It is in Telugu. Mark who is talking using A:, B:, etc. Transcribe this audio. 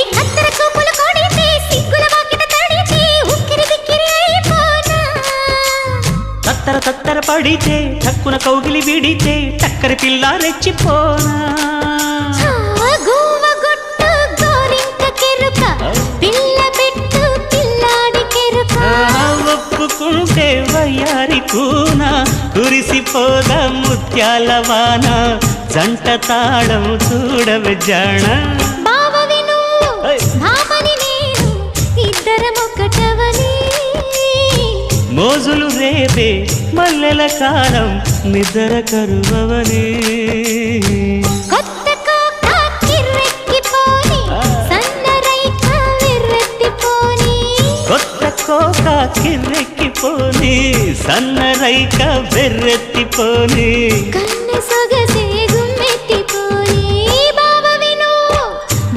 A: కత్తెర చూపులు కొడితే సిగ్గుల వాకిట తడితే ఉక్కిరి బిక్కిరి అయిపోనా
B: తత్తర తత్తర పడితే చక్కున కౌగిలి విడితే చక్కరి పిల్ల రెచ్చిపోనా
A: గోవ గొట్టు గోరింక కెరుక పిల్ల పెట్టు పిల్లాడి కెరుక
B: ఒప్పుకుంటే వయ్యారి కూన కురిసిపోదా ముత్యాల వాన జంట తాళం చూడవే జాణ
A: బావవి నువ్వు భామని నేను ఇద్దరం ఒకటవని
B: మోజులు రేపే మల్లెల కాలం నిద్ర కరువవని
A: కొత్త కోక కిర్రెక్కిపోని సన్నరైక విర్రెత్తిపోని
B: కొత్త కోక కిర్రెక్కిపోని సన్నరైక బెర్రెత్తిపోని